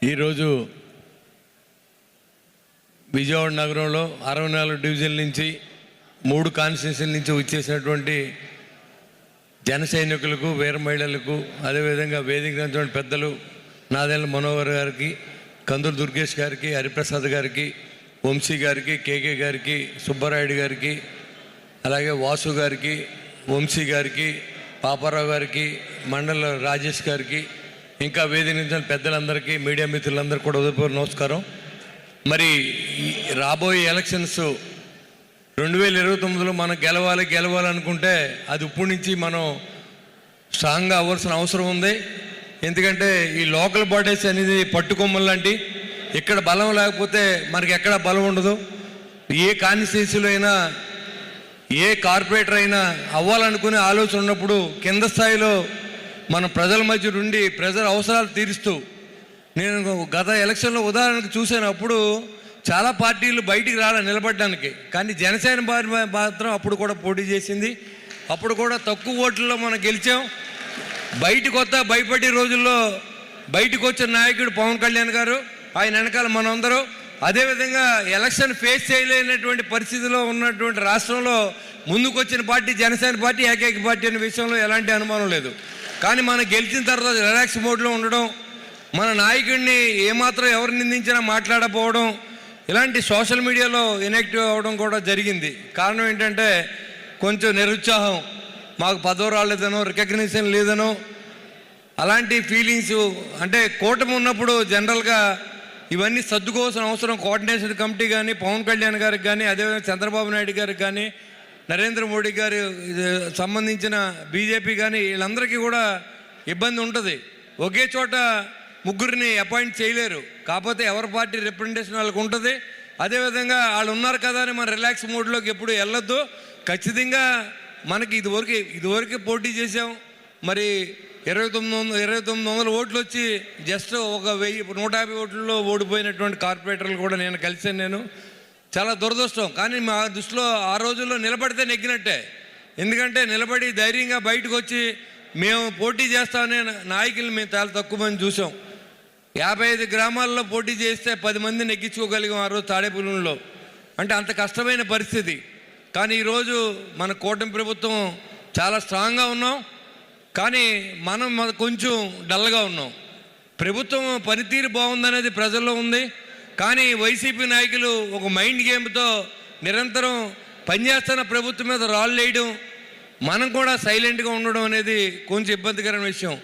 ఈరోజు విజయవాడ నగరంలో 64 డివిజన్ల నుంచి 3 కాన్స్టిట్యూన్సీల నుంచి వచ్చేసినటువంటి జన సైనికులకు, వీర మహిళలకు, అదేవిధంగా వేదిక పెద్దలు నాదెళ్ల మనోహర్ గారికి, కందులు దుర్గేష్ గారికి, హరిప్రసాద్ గారికి, వంశీ గారికి, కేకే గారికి, సుబ్బారాయుడు గారికి, అలాగే వాసు గారికి, వంశీ గారికి, పాపారావు గారికి, మండల రాజేష్ గారికి, ఇంకా వేదిక పెద్దలందరికీ, మీడియా మిత్రులందరికీ కూడా ఉదయపూర్వ నమస్కారం. మరి రాబోయే ఎలక్షన్స్ 2029లో మనం గెలవాలనుకుంటే అది ఇప్పటి నుంచి మనం స్ట్రాంగ్గా అవ్వాల్సిన అవసరం ఉంది. ఎందుకంటే ఈ లోకల్ బాడీస్ అనేది పట్టుకొమ్మలు లాంటి, ఇక్కడ బలం లేకపోతే మనకి ఎక్కడ బలం ఉండదు. ఏ కాన్స్టిట్యూన్సీలో అయినా, ఏ కార్పొరేటర్ అయినా అవ్వాలనుకునే ఆలోచన ఉన్నప్పుడు కింద స్థాయిలో మన ప్రజల మధ్య నుండి ప్రజల అవసరాలు తీరుస్తూ, నేను గత ఎలక్షన్లో ఉదాహరణకు చూశాను. అప్పుడు చాలా పార్టీలు బయటికి నిలబడడానికి, కానీ జనసేన మాత్రం అప్పుడు కూడా పోటీ చేసింది. అప్పుడు కూడా తక్కువ ఓట్లలో మనం గెలిచాం. భయపడే రోజుల్లో బయటకు వచ్చిన నాయకుడు పవన్ కళ్యాణ్ గారు, ఆయన వెనకాల మనందరూ. అదేవిధంగా ఎలక్షన్ ఫేస్ చేయలేనటువంటి పరిస్థితిలో ఉన్నటువంటి రాష్ట్రంలో ముందుకు వచ్చిన పార్టీ జనసేన పార్టీ, ఏకైక పార్టీ అనే విషయంలో ఎలాంటి అనుమానం లేదు. కానీ మనం గెలిచిన తర్వాత రిలాక్స్ మోడ్లో ఉండడం, మన నాయకుడిని ఏమాత్రం ఎవరు నిందించినా మాట్లాడకపోవడం, ఇలాంటి సోషల్ మీడియాలో ఇన్యాక్టివ్ అవ్వడం కూడా జరిగింది. కారణం ఏంటంటే కొంచెం నిరుత్సాహం, మాకు పదవి రాలేదనో, రికగ్నిషన్ లేదనో, అలాంటి ఫీలింగ్స్. అంటే కూటమి ఉన్నప్పుడు జనరల్గా ఇవన్నీ సర్దుకోవాల్సిన అవసరం కోఆర్డినేషన్ కమిటీ కానీ, పవన్ కళ్యాణ్ గారికి కానీ, అదేవిధంగా చంద్రబాబు నాయుడు గారికి కానీ, నరేంద్ర మోడీ గారి సంబంధించిన బీజేపీ కానీ, వీళ్ళందరికీ కూడా ఇబ్బంది ఉంటుంది. ఒకే చోట ముగ్గురిని అపాయింట్ చేయలేరు. కాకపోతే ఎవరి పార్టీ రిప్రజెంటేషన్ వాళ్ళకు ఉంటుంది. అదేవిధంగా వాళ్ళు ఉన్నారు కదా అని మన రిలాక్స్ మోడ్లోకి ఎప్పుడు వెళ్ళొద్దు. ఖచ్చితంగా మనకి ఇదివరకు పోటీ చేసాం. మరి 2900 ఓట్లు వచ్చి జస్ట్ ఒక 150 ఓట్లలో ఓడిపోయినటువంటి కార్పొరేటర్లు కూడా నేను కలిసాను. చాలా దురదృష్టం. కానీ మా దృష్టిలో ఆ రోజుల్లో నిలబడితే నెగ్గినట్టే. ఎందుకంటే నిలబడి ధైర్యంగా బయటకు వచ్చి మేము పోటీ చేస్తామనే నాయకులు మేము చాలా తక్కువ మంది చూసాం. 55 గ్రామాల్లో పోటీ చేస్తే 10 మంది నెగ్గించుకోగలిగాం ఆ రోజు తాడేపల్లిలో. అంటే అంత కష్టమైన పరిస్థితి. కానీ ఈరోజు మన కూటమి ప్రభుత్వం చాలా స్ట్రాంగ్గా ఉన్నాం, కానీ మనం కొంచెం డల్గా ఉన్నాం. ప్రభుత్వం పనితీరు బాగుందనేది ప్రజల్లో ఉంది. కానీ వైసీపీ నాయకులు ఒక మైండ్ గేమ్తో నిరంతరం పనిచేస్తున్న ప్రభుత్వం మీద రాళ్ళు వేయడం, మనం కూడా సైలెంట్గా ఉండడం అనేది కొంచెం ఇబ్బందికరమైన విషయం.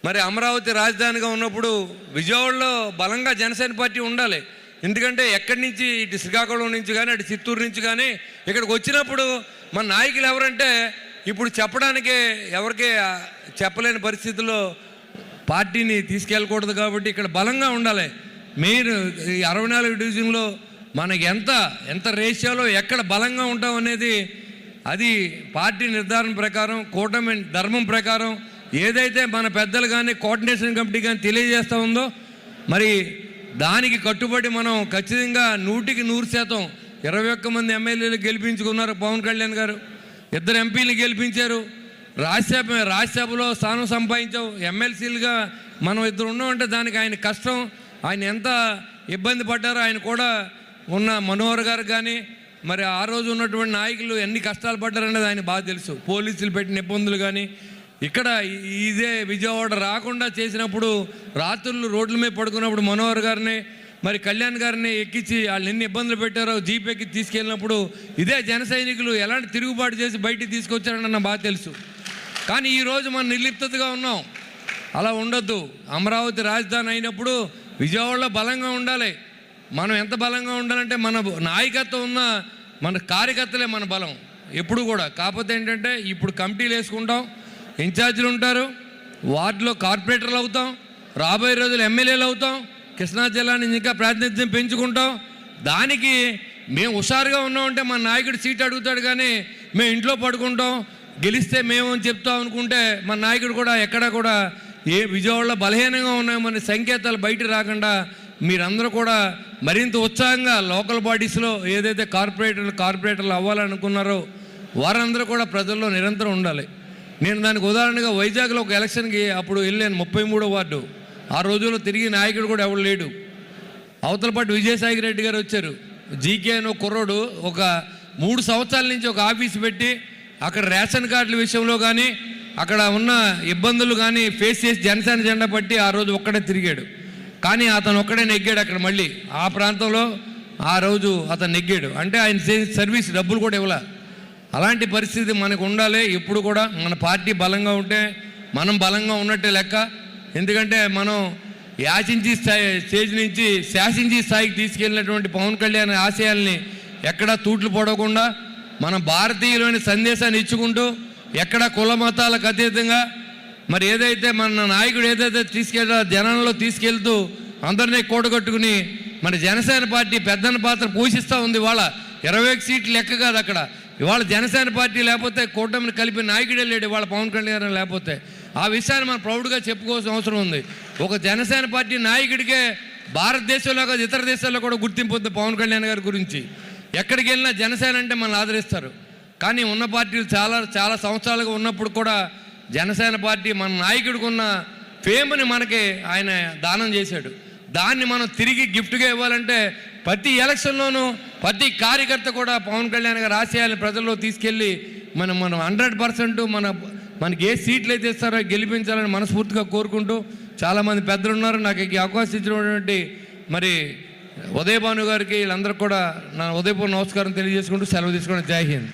మరి అమరావతి రాజధానిగా ఉన్నప్పుడు విజయవాడలో బలంగా జనసేన పార్టీ ఉండాలి. ఎందుకంటే ఎక్కడి నుంచి, ఇటు శ్రీకాకుళం నుంచి కానీ, అటు చిత్తూరు నుంచి కానీ ఇక్కడికి వచ్చినప్పుడు మన నాయకులు ఎవరంటే ఇప్పుడు చెప్పడానికే ఎవరికే చెప్పలేని పరిస్థితుల్లో పార్టీని తీసుకెళ్ళకూడదు. కాబట్టి ఇక్కడ బలంగా ఉండాలి. మీరు ఈ 64 డివిజన్లో మనకి ఎంత రేషియోలో ఎక్కడ బలంగా ఉంటాం అనేది అది పార్టీ నిర్ధారణ ప్రకారం, కూటమి ధర్మం ప్రకారం ఏదైతే మన పెద్దలు కానీ, కోఆర్డినేషన్ కమిటీ కానీ తెలియజేస్తూ ఉందో, మరి దానికి కట్టుబడి మనం ఖచ్చితంగా 100% 21 మంది ఎమ్మెల్యేలు గెలిపించుకున్నారు. పవన్ కళ్యాణ్ గారు 2 ఎంపీలు గెలిపించారు. రాజ్యసభలో స్థానం సంపాదించాం. ఎమ్మెల్సీలుగా మనం 2 ఉన్నామంటే దానికి ఆయన కష్టం, ఆయన ఎంత ఇబ్బంది పడ్డారో ఆయన కూడా ఉన్న మనోహర్ గారు కానీ, మరి ఆ రోజు ఉన్నటువంటి నాయకులు ఎన్ని కష్టాలు పడ్డారనేది ఆయన బాగా తెలుసు. పోలీసులు పెట్టిన ఇబ్బందులు కానీ, ఇక్కడ ఇదే విజయవాడ రాకుండా చేసినప్పుడు రాత్రులు రోడ్ల మీద పడుకున్నప్పుడు మనోహర్ గారిని, మరి కళ్యాణ్ గారిని ఎక్కించి వాళ్ళు ఎన్ని ఇబ్బందులు పెట్టారో జీప్ ఎక్కి తీసుకెళ్ళినప్పుడు ఇదే జన సైనికులు ఎలాంటి తిరుగుబాటు చేసి బయటికి తీసుకొచ్చారని నాకు బాగా తెలుసు. కానీ ఈరోజు మనం నిర్లిప్తగా ఉన్నాం. అలా ఉండొద్దు. అమరావతి రాజధాని అయినప్పుడు విజయవాడలో బలంగా ఉండాలి. మనం ఎంత బలంగా ఉండాలంటే మన నాయకత్వం ఉన్న మన కార్యకర్తలే మన బలం ఎప్పుడు కూడా. కాకపోతే ఏంటంటే ఇప్పుడు కమిటీలు వేసుకుంటాం, ఇన్ఛార్జీలు ఉంటారు, వార్డులో కార్పొరేటర్లు అవుతాం, రాబోయే రోజులు ఎమ్మెల్యేలు అవుతాం, కృష్ణా జిల్లా నుంచి ఇంకా ప్రాతినిధ్యం పెంచుకుంటాం. దానికి మేము హుషారుగా ఉన్నామంటే మన నాయకుడు సీట్ అడుగుతాడు, కానీ మేము ఇంట్లో పడుకుంటాం, గెలిస్తే మేము అని చెప్తాం అనుకుంటే మన నాయకుడు కూడా ఎక్కడా కూడా విజయవాడలో బలహీనంగా ఉన్నామనే సంకేతాలు బయట రాకుండా మీరందరూ కూడా మరింత ఉత్సాహంగా లోకల్ బాడీస్లో ఏదైతే కార్పొరేటర్లు అవ్వాలనుకున్నారో వారందరూ కూడా ప్రజల్లో నిరంతరం ఉండాలి. నేను దానికి ఉదాహరణగా వైజాగ్లో ఒక ఎలక్షన్కి అప్పుడు వెళ్ళాను, 33వ వార్డు. ఆ రోజుల్లో తిరిగి నాయకుడు కూడా ఎవరు లేడు. అవతల పాటు విజయసాయి రెడ్డి గారు వచ్చారు. జీకే అని ఒక కుర్రోడు ఒక 3 సంవత్సరాల నుంచి ఒక ఆఫీస్ పెట్టి అక్కడ రేషన్ కార్డుల విషయంలో కానీ అక్కడ ఉన్న ఇబ్బందులు కానీ ఫేస్ చేసి జనసేన జెండా పట్టి ఆ రోజు ఒక్కడే తిరిగాడు. కానీ అతను ఒక్కడే నెగ్గాడు అక్కడ. మళ్ళీ ఆ ప్రాంతంలో ఆ రోజు అతను నెగ్గాడు. అంటే ఆయన సర్వీస్ డబ్బులు కూడా ఇవ్వాల. అలాంటి పరిస్థితి మనకు ఉండాలి. ఎప్పుడు కూడా మన పార్టీ బలంగా ఉంటే మనం బలంగా ఉన్నట్టే లెక్క. ఎందుకంటే మనం యాచించి స్టేజ్ నుంచి శాసించి స్థాయికి తీసుకెళ్ళినటువంటి పవన్ కళ్యాణ్ ఆశయాల్ని ఎక్కడా తూట్లు పడకుండా మన భారతీయులని సందేశాన్ని ఇచ్చుకుంటూ ఎక్కడ కుల మతాలకు అతీతంగా మరి ఏదైతే మన నాయకుడు ఏదైతే జనంలో తీసుకెళ్తూ అందరినీ కూడగట్టుకుని మన జనసేన పార్టీ పెద్దన్న పాత్ర పోషిస్తూ ఉంది. ఇవాళ 21 సీట్లు లెక్క కాదు అక్కడ. ఇవాళ జనసేన పార్టీ లేకపోతే కూటమిని కలిపి నాయకుడే లేడు ఇవాళ పవన్ కళ్యాణ్ లేకపోతే. ఆ విషయాన్ని మనం ప్రౌడ్గా చెప్పుకోవాల్సిన అవసరం ఉంది. ఒక జనసేన పార్టీ నాయకుడికే భారతదేశంలో కాదు ఇతర దేశాల్లో కూడా గుర్తింపు ఉంది పవన్ కళ్యాణ్ గారి గురించి. ఎక్కడికి వెళ్ళినా జనసేన అంటే మనల్ని ఆదరిస్తారు. కానీ ఉన్న పార్టీలు చాలా సంవత్సరాలుగా ఉన్నప్పుడు కూడా జనసేన పార్టీ మన నాయకుడికి ఉన్న ఫేమ్ని మనకి ఆయన దానం చేశాడు. దాన్ని మనం తిరిగి గిఫ్ట్గా ఇవ్వాలంటే ప్రతి ఎలక్షన్లోనూ ప్రతి కార్యకర్త కూడా పవన్ కళ్యాణ్ గారి ఆశయాన్ని ప్రజల్లో తీసుకెళ్ళి మనం 100% మనకి ఏ సీట్లు అయితే ఇస్తారో గెలిపించాలని మనస్ఫూర్తిగా కోరుకుంటూ చాలామంది పెద్దలు ఉన్నారు. నాకు ఈ అవకాశం ఇచ్చినటువంటి మరి ఉదయభాను గారికి వీళ్ళందరికీ కూడా నా ఉదయపూర్వ నమస్కారం తెలియజేసుకుంటూ సెలవు తీసుకోండి. జై హింద్.